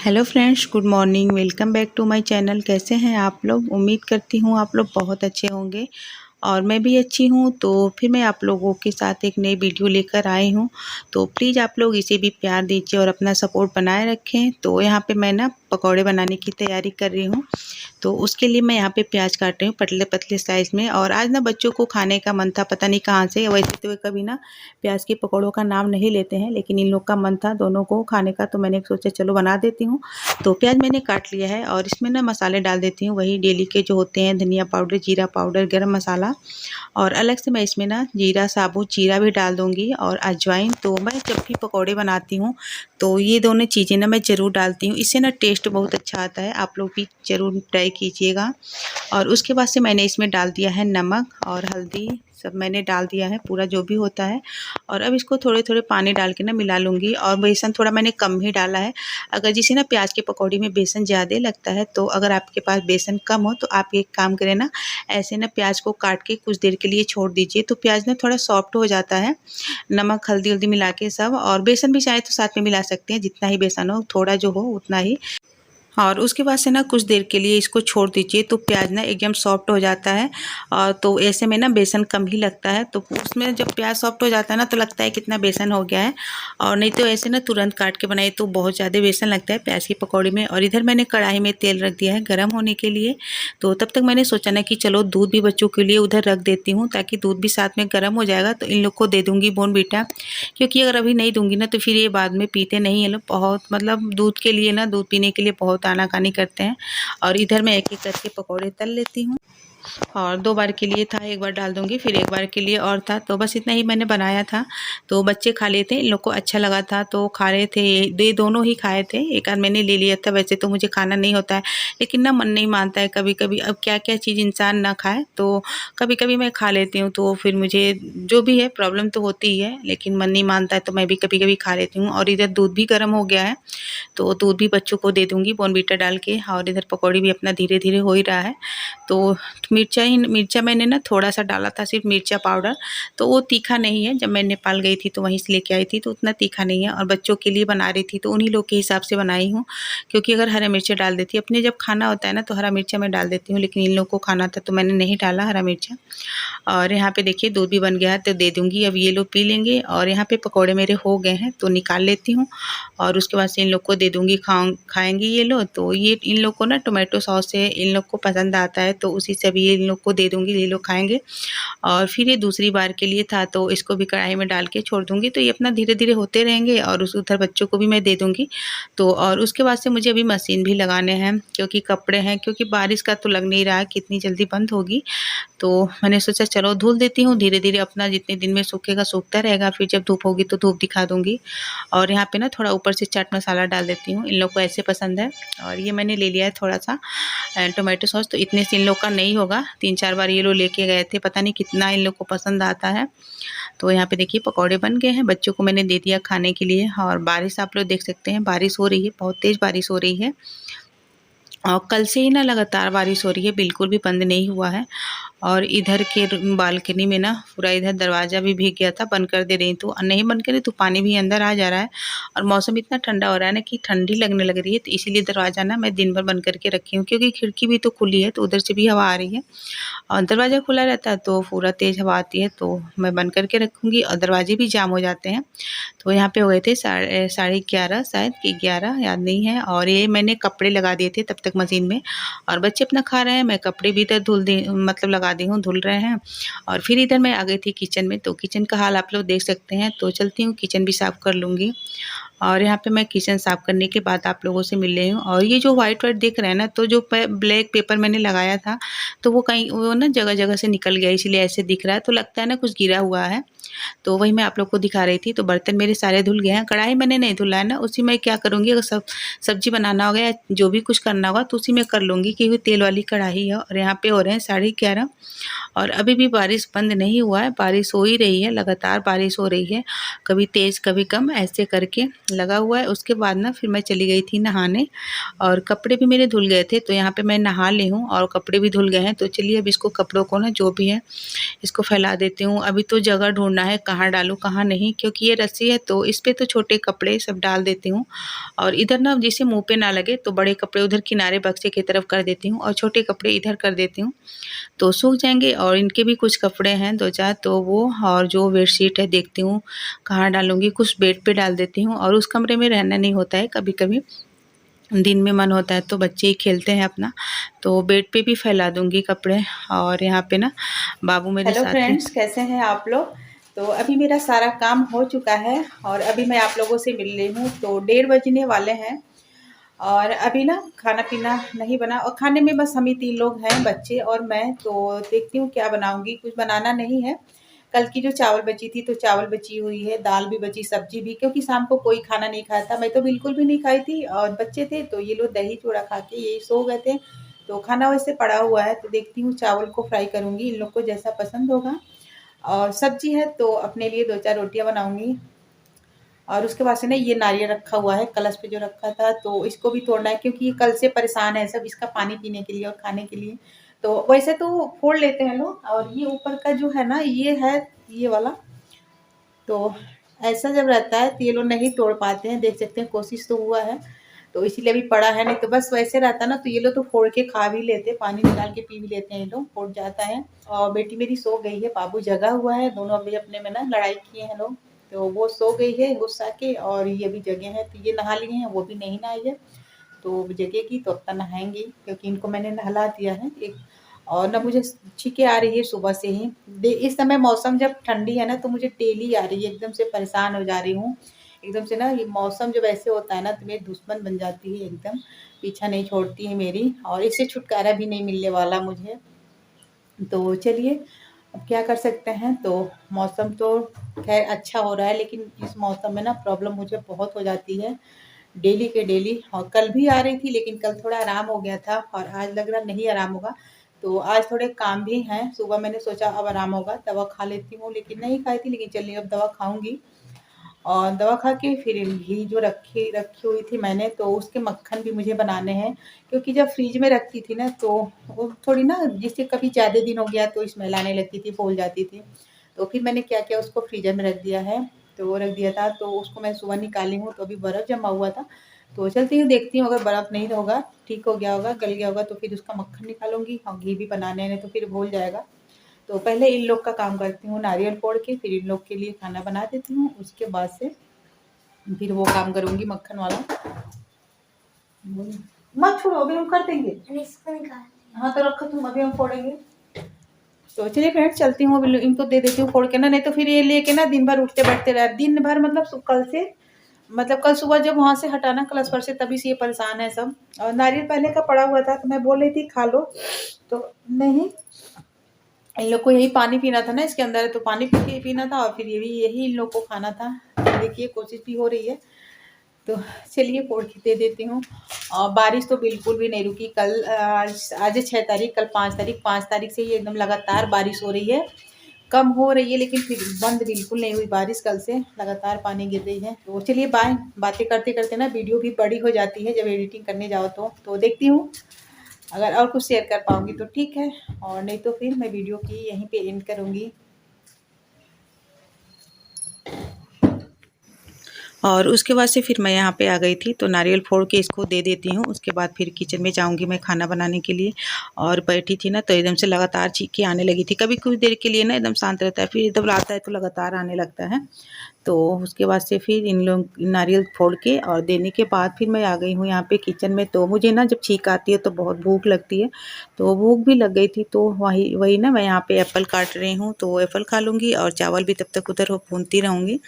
Hello friends, good morning. Welcome back to my channel. कैसे हैं आप लोग? उम्मीद करती हूँ आप लोग बहुत अच्छे होंगे और मैं भी अच्छी हूँ। तो फिर मैं आप लोगों के साथ एक नई वीडियो लेकर आई हूँ। तो प्लीज़ आप लोग इसे भी प्यार दीजिए और अपना सपोर्ट बनाए रखें। तो यहाँ पे मैं ना पकौड़े बनाने की तैयारी कर रही हूँ। तो उसके लिए मैं यहाँ पे प्याज काट रही हूँ पतले पतले साइज़ में। और आज ना बच्चों को खाने का मन था, पता नहीं कहाँ से। वैसे तो वे कभी ना प्याज के पकौड़ों का नाम नहीं लेते हैं, लेकिन इन लोग का मन था दोनों को खाने का, तो मैंने सोचा चलो बना देती हूँ। तो प्याज मैंने काट लिया है और इसमें ना मसाले डाल देती हूँ, वही डेली के जो होते हैं, धनिया पाउडर, जीरा पाउडर, गरम मसाला। और अलग से मैं इसमें ना जीरा, साबुत जीरा भी डाल दूँगी और अजवाइन। तो मैं जब भी पकौड़े बनाती हूँ तो ये दोनों चीज़ें ना मैं ज़रूर डालती हूँ। इससे ना टेस्ट बहुत अच्छा आता है। आप लोग भी ज़रूर ट्राई कीजिएगा। और उसके बाद से मैंने इसमें डाल दिया है नमक और हल्दी, सब मैंने डाल दिया है, पूरा जो भी होता है। और अब इसको थोड़े थोड़े पानी डाल के ना मिला लूँगी। और बेसन थोड़ा मैंने कम ही डाला है। अगर जिसे ना प्याज के पकौड़ी में बेसन ज़्यादा लगता है, तो अगर आपके पास बेसन कम हो तो आप एक काम करें ना, ऐसे ना प्याज को काट के कुछ देर के लिए छोड़ दीजिए, तो प्याज ना थोड़ा सॉफ्ट हो जाता है। नमक हल्दी वल्दी मिला के सब, और बेसन भी चाहे तो साथ में मिला सकते हैं, जितना ही बेसन हो, थोड़ा जो हो उतना ही। और उसके बाद से ना कुछ देर के लिए इसको छोड़ दीजिए, तो प्याज ना एकदम सॉफ्ट हो जाता है। और तो ऐसे में ना बेसन कम ही लगता है। तो उसमें जब प्याज सॉफ्ट हो जाता है ना, तो लगता है कितना बेसन हो गया है। और नहीं तो ऐसे ना तुरंत काट के बनाए तो बहुत ज़्यादा बेसन लगता है प्याज की पकौड़ी में। और इधर मैंने कढ़ाई में तेल रख दिया है गर्म होने के लिए। तो तब तक मैंने सोचा ना कि चलो दूध भी बच्चों के लिए उधर रख देती हूँ, ताकि दूध भी साथ में गर्म हो जाएगा तो इन लोग को दे दूँगी बॉर्नवीटा। क्योंकि अगर अभी नहीं दूँगी ना तो फिर ये बाद में पीते नहीं हैं लोग। बहुत मतलब दूध के लिए ना, दूध पीने के लिए बहुत आनाकानी करते हैं। और इधर मैं एक एक करके पकौड़े तल लेती हूँ। और 2 बार के लिए था, 1 बार डाल दूँगी, फिर 1 बार के लिए और था, तो बस इतना ही मैंने बनाया था। तो बच्चे खा लिए थे, इन लोग को अच्छा लगा था तो खा रहे थे। ये दोनों ही खाए थे, एक आध मैंने ले लिया था। वैसे तो मुझे खाना नहीं होता है, लेकिन ना मन नहीं मानता है कभी-कभी। अब क्या-क्या चीज़ इंसान ना खाए, तो कभी-कभी मैं खा लेती हूँ। तो फिर मुझे जो भी है प्रॉब्लम तो होती ही है, लेकिन मन नहीं मानता है तो मैं भी कभी-कभी खा लेती हूँ। और इधर दूध भी गर्म हो गया है, तो दूध भी बच्चों को दे दूँगी बॉर्नवीटा डाल के। और इधर पकौड़ी भी अपना धीरे-धीरे हो ही रहा है। तो मिर्चा मैंने ना थोड़ा-सा डाला था, सिर्फ़ मिर्चा पाउडर। तो वो तीखा नहीं है, जब मैं नेपाल गई थी तो वहीं से लेके आई थी, तो उतना तीखा नहीं है। और बच्चों के लिए बना रही थी तो उन्हीं लोग के हिसाब से बनाई हूँ। क्योंकि अगर हरा मिर्चा डाल देती, अपने जब खाना होता है ना तो हरा मिर्चा मैं डाल देती हूँ, लेकिन इन लोग को खाना था तो मैंने नहीं डाला हरा मिर्चा। और यहाँ पे देखिए दूध भी बन गया है, तो दे दूँगी। अब ये लोग पी लेंगे। और यहाँ पे पकौड़े मेरे हो गए हैं तो निकाल लेती हूँ। और उसके बाद से इन लोग को दे दूँगी, खाएँगे ये लोग। तो ये इन लोग को ना टोमेटो सॉस से इन लोग को पसंद आता है, तो उसी से भी ये इन लोग को दे दूँगी, ये लोग खाएँगे। और फिर ये दूसरी बार के लिए था तो इसको भी कढ़ाई में डाल के छोड़ दूँगी, तो ये अपना धीरे-धीरे होते रहेंगे। और उस उधर बच्चों को भी मैं दे दूँगी। तो और उसके बाद से मुझे अभी मशीन भी लगाने हैं, क्योंकि कपड़े हैं, क्योंकि बारिश का तो लग नहीं रहा है कितनी जल्दी बंद होगी। तो मैंने सोचा चलो धुल देती हूँ, धीरे-धीरे अपना जितने दिन में सूखेगा सूखता रहेगा, फिर जब धूप होगी तो धूप दिखा दूँगी। और यहाँ पे ना थोड़ा ऊपर से चाट मसाला डाल देती हूँ, इन लोग को ऐसे पसंद है। और ये मैंने ले लिया है थोड़ा-सा टोमेटो सॉस, तो इतने से इन लोग का नहीं होगा, 3-4 बार ये लोग लेके गए थे, पता नहीं कितना इन लोग को पसंद आता है। तो यहाँ पे देखिए पकौड़े बन गए हैं, बच्चों को मैंने दे दिया खाने के लिए। और बारिश आप लोग देख सकते हैं, बारिश हो रही है, बहुत तेज़ बारिश हो रही है। और कल से ही ना लगातार बारिश हो रही है, बिल्कुल भी बंद नहीं हुआ है। और इधर के बालकनी में ना पूरा इधर दरवाज़ा भी भीग गया था, बंद कर दे रही तो नहीं बंद करे तो पानी भी अंदर आ जा रहा है। और मौसम इतना ठंडा हो रहा है ना कि ठंडी लगने लग रही है, तो इसीलिए दरवाज़ा ना मैं दिन भर बंद करके रखी हूँ, क्योंकि खिड़की भी तो खुली है तो उधर से भी हवा आ रही है। और दरवाज़ा खुला रहता है तो पूरा तेज़ हवा आती है, तो मैं बंद करके रखूँगी। और दरवाजे भी जाम हो जाते हैं। तो यहाँ पे हो गए थे साढ़े 11 शायद कि 11, याद नहीं है। और ये मैंने कपड़े लगा दिए थे तब तक मशीन में। और बच्चे अपना खा रहे हैं, मैं कपड़े भी इधर मतलब लगा दी हूँ, धुल रहे हैं। और फिर इधर मैं आ गई थी किचन में, तो किचन का हाल आप लोग देख सकते हैं। तो चलती हूँ किचन भी साफ़ कर लूँगी। और यहाँ पे मैं किचन साफ़ करने के बाद आप लोगों से मिल रही हूँ। और ये जो व्हाइट व्हाइट दिख रहा है ना, तो जो ब्लैक पेपर मैंने लगाया था, तो वो कहीं वो ना जगह-जगह से निकल गया, इसीलिए ऐसे दिख रहा है। तो लगता है ना कुछ गिरा हुआ है। तो वही मैं आप लोग को दिखा रही थी। तो बर्तन मेरे सारे धुल गए हैं, कढ़ाई मैंने नहीं धुला है ना, उसी में क्या करूँगी, अगर सब्ज़ी बनाना होगा या जो भी कुछ करना होगा तो उसी में कर लूँगी, क्योंकि तेल वाली कढ़ाई है। और यहाँ पे हो रहे हैं 11:30। और अभी भी बारिश बंद नहीं हुआ है, बारिश हो ही रही है, लगातार बारिश हो रही है, कभी तेज़ कभी कम, ऐसे करके लगा हुआ है। उसके बाद ना फिर मैं चली गई थी नहाने और कपड़े भी मेरे धुल गए थे, तो यहाँ पे मैं नहा ली हूँ और कपड़े भी धुल गए हैं। तो चलिए अब इसको कपड़ों को ना जो भी है इसको फैला देती हूँ। अभी तो जगह ढूँढना है कहाँ डालूँ कहाँ नहीं, क्योंकि ये रस्सी है तो इस पे तो छोटे कपड़े सब डाल देती हूँ और इधर ना जिसे मुँह पे ना लगे तो बड़े कपड़े उधर किनारे बक्से की तरफ कर देती हूँ और छोटे कपड़े इधर कर देती हूँ, तो सूख जाएंगे। और इनके भी कुछ कपड़े हैं 2-4, तो वो और जो बेडशीट है देखती हूँ कहाँ डालूँगी। कुछ बेड पे डाल देती हूँ और उस कमरे में रहना नहीं होता है, कभी कभी दिन में मन होता है तो बच्चे ही खेलते हैं अपना, तो बेड पे भी फैला दूंगी कपड़े। और यहाँ पे ना बाबू मेरे साथ। हेलो फ्रेंड्स, कैसे हैं आप लोग। तो अभी मेरा सारा काम हो चुका है और अभी मैं आप लोगों से मिल रही हूँ, तो 1:30 बजने वाले हैं और अभी ना खाना पीना नहीं बना और खाने में बस हम ही 3 लोग हैं, बच्चे और मैं। तो देखती हूँ क्या बनाऊंगी, कुछ बनाना नहीं है। कल की जो चावल बची थी तो चावल बची हुई है, दाल भी बची, सब्जी भी, क्योंकि शाम को कोई खाना नहीं खाया था। मैं तो बिल्कुल भी नहीं खाई थी और बच्चे थे तो ये लोग दही चूड़ा खा के यही सो गए थे, तो खाना वैसे पड़ा हुआ है। तो देखती हूँ चावल को फ्राई करूँगी, इन लोग को जैसा पसंद होगा। और सब्जी है तो अपने लिए 2-4 रोटियाँ बनाऊँगी। और उसके बाद से ना ये नारियल रखा हुआ है कलश पे जो रखा था, तो इसको भी तोड़ना है क्योंकि ये कल से परेशान है सब इसका पानी पीने के लिए और खाने के लिए। तो वैसे तो फोड़ लेते हैं लोग, और ये ऊपर का जो है ना ये है ये वाला, तो ऐसा जब रहता है तो ये लोग नहीं तोड़ पाते हैं। देख सकते हैं कोशिश तो हुआ है, तो इसीलिए अभी पड़ा है, नहीं तो बस वैसे रहता ना तो ये लोग तो फोड़ के खा भी लेते, पानी निकाल के पी भी लेते हैं, ये लोग फोड़ जाता है। और बेटी मेरी सो गई है, बाबू जगा हुआ है, दोनों अभी अपने में ना लड़ाई किए हैं लोग, तो वो सो गई है गुस्सा के और ये अभी जगे हैं। तो ये नहा लिए हैं, वो भी नहीं नहाई है, तो जगेगी तो अब तक नहाएंगी क्योंकि इनको मैंने नहला दिया है एक। और ना मुझे छींके आ रही है सुबह से ही, इस समय मौसम जब ठंडी है ना तो मुझे डेली आ रही है, एकदम से परेशान हो जा रही हूँ एकदम से ना। ये मौसम जब ऐसे होता है ना तो मेरी दुश्मन बन जाती है एकदम, पीछा नहीं छोड़ती है मेरी, और इससे छुटकारा भी नहीं मिलने वाला मुझे। तो चलिए अब क्या कर सकते हैं। तो मौसम तो खैर अच्छा हो रहा है, लेकिन इस मौसम में ना प्रॉब्लम मुझे बहुत हो जाती है डेली के डेली। और कल भी आ रही थी लेकिन कल थोड़ा आराम हो गया था और आज लग रहा नहीं आराम होगा। तो आज थोड़े काम भी हैं, सुबह मैंने सोचा अब आराम होगा, दवा खा लेती हूँ, लेकिन नहीं खाई थी, लेकिन चलिए अब दवा खाऊंगी। और दवा खा के फिर घी जो रखी रखी हुई थी मैंने, तो उसके मक्खन भी मुझे बनाने हैं, क्योंकि जब फ्रिज में रखती थी ना तो वो थोड़ी ना जिससे कभी ज़्यादा दिन हो गया तो स्मेल आने लगती थी, फूल जाती थी। तो फिर मैंने क्या किया, उसको फ्रीजर में रख दिया है। तो वो रख दिया था तो उसको मैं सुबह निकाली हूँ, तो अभी बर्फ़ जमा हुआ था। तो चलती हूँ देखती हूँ, अगर बर्फ़ नहीं होगा, ठीक हो गया होगा, गल गया होगा, तो फिर उसका मक्खन निकालूंगी और घी भी बनाने हैं, तो फिर भूल जाएगा। तो पहले इन लोग का काम करती हूँ, नारियल फोड़ के फिर इन लोग के लिए खाना बना देती हूँ, उसके बाद से फिर वो काम करूंगी मक्खन वाला। मत छोड़ो, अभी हम कर देंगे। हाँ तो रखो तुम, अभी हम फोड़ेंगे। तो चलिए फ्रेंड्स चलती हूँ, इनको दे देती हूँ फोड़ के ना, नहीं तो फिर ये लेके ना दिन भर उठते बैठते रहे, दिन भर मतलब कल से, मतलब कल सुबह जब वहाँ से हटाना क्लास पर से तभी से ये परेशान है सब। और नारियल पहले का पड़ा हुआ था तो मैं बोल रही थी खा लो, तो नहीं, इन लोग को यही पानी पीना था ना, इसके अंदर तो पानी पी के पीना था, और फिर ये भी यही इन लोग को खाना था। तो देखिए कोशिश भी हो रही है, तो चलिए फोड़ के दे देती हूँ। और बारिश तो बिल्कुल भी नहीं रुकी, कल आज 6 तारीख, कल 5 तारीख, 5 तारीख से ही एकदम लगातार बारिश हो रही है। कम हो रही है लेकिन फिर बंद बिल्कुल नहीं हुई बारिश, कल से लगातार पानी गिर रही है। तो चलिए बाय, बातें करते करते ना वीडियो भी बड़ी हो जाती है जब एडिटिंग करने जाओ तो देखती हूँ अगर और कुछ शेयर कर पाऊँगी तो ठीक है, और नहीं तो फिर मैं वीडियो की यहीं पे एंड करूँगी। और उसके बाद से फिर मैं यहाँ पे आ गई थी, तो नारियल फोड़ के इसको दे देती हूँ। उसके बाद फिर किचन में जाऊँगी मैं खाना बनाने के लिए। और बैठी थी ना तो एकदम से लगातार चीखें आने लगी थी, कभी कुछ देर के लिए ना एकदम शांत रहता है, फिर एकदम आता है तो लगातार आने लगता है। तो उसके बाद से फिर इन लोग नारियल फोड़ के और देने के बाद फिर मैं आ गई हूँ यहाँ पे किचन में। तो मुझे ना जब छींक आती है तो बहुत भूख लगती है, तो भूख भी लग गई थी, तो वही वही ना मैं यहाँ पे एप्पल काट रही हूँ, तो एप्पल खा लूँगी और चावल भी तब तक उधर भूनती रहूँगी।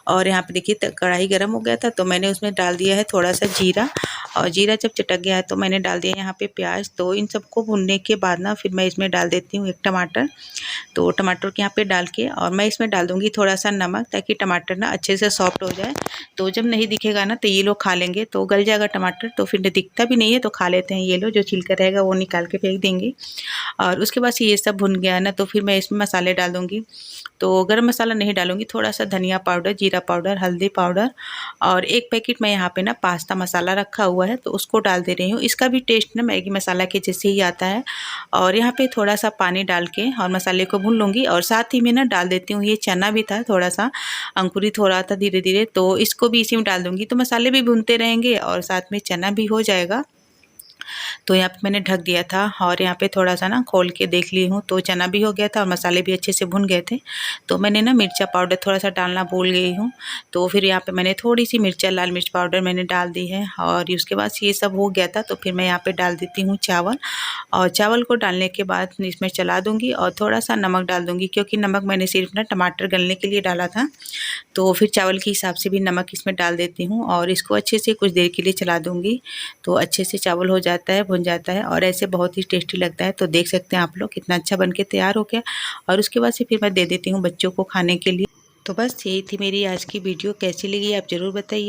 और यहाँ पे देखिए कढ़ाई गर्म हो गया था, तो मैंने उसमें डाल दिया है थोड़ा सा जीरा और जीरा जब चटक गया है तो मैंने डाल दिया यहाँ पे प्याज। तो इन सबको भुनने के बाद ना फिर मैं इसमें डाल देती हूँ एक टमाटर। तो टमाटर के यहाँ पे डाल के और मैं इसमें डाल दूँगी थोड़ा सा नमक, ताकि टमाटर ना अच्छे से सॉफ्ट हो जाए। तो जब नहीं दिखेगा ना तो ये लोग खा लेंगे, तो गल जाएगा टमाटर, तो फिर दिखता भी नहीं है तो खा लेते हैं ये लोग। जो छिलका रहेगा वो निकाल के फेंक देंगे। और उसके बाद से ये सब भुन गया ना तो फिर मैं इसमें मसाले डाल दूँगी। तो गरम मसाला नहीं डालूँगी, थोड़ा सा धनिया पाउडर, जीरा पाउडर, हल्दी पाउडर और एक पैकेट मैं यहाँ पे ना पास्ता मसाला रखा हुआ है तो उसको डाल दे रही हूँ। इसका भी टेस्ट ना मैगी मसाला के जैसे ही आता है। और यहाँ पे थोड़ा सा पानी डाल के और मसाले को भून लूँगी। और साथ ही में ना डाल देती हूँ, ये चना भी था थोड़ा सा अंकुरित हो रहा था धीरे धीरे, तो इसको भी इसी में डाल दूँगी। तो मसाले भी भूनते रहेंगे और साथ में चना भी हो जाएगा। तो यहाँ पे मैंने ढक दिया था और यहाँ पे थोड़ा सा ना खोल के देख ली हूँ तो चना भी हो गया था और मसाले भी अच्छे से भुन गए थे। तो मैंने ना मिर्चा पाउडर थोड़ा सा डालना भूल गई हूँ। तो फिर यहाँ पे मैंने थोड़ी सी मिर्चा, लाल मिर्च पाउडर मैंने डाल दी है। और उसके बाद ये सब हो गया था तो फिर मैं यहाँ पे डाल देती हूँ चावल। और चावल को डालने के बाद इसमें चला दूँगी और थोड़ा सा नमक डाल दूँगी, क्योंकि नमक मैंने सिर्फ ना टमाटर गलने के लिए डाला था। तो फिर चावल के हिसाब से भी नमक इसमें डाल देती हूँ और इसको अच्छे से कुछ देर के लिए चला दूँगी। तो अच्छे से चावल हो जाता है, भुन जाता है और ऐसे बहुत ही टेस्टी लगता है। तो देख सकते हैं आप लोग कितना अच्छा बन के तैयार हो गया। और उसके बाद से फिर मैं दे देती हूँ बच्चों को खाने के लिए। तो बस यही थी मेरी आज की वीडियो, कैसी लगी आप ज़रूर बताइए।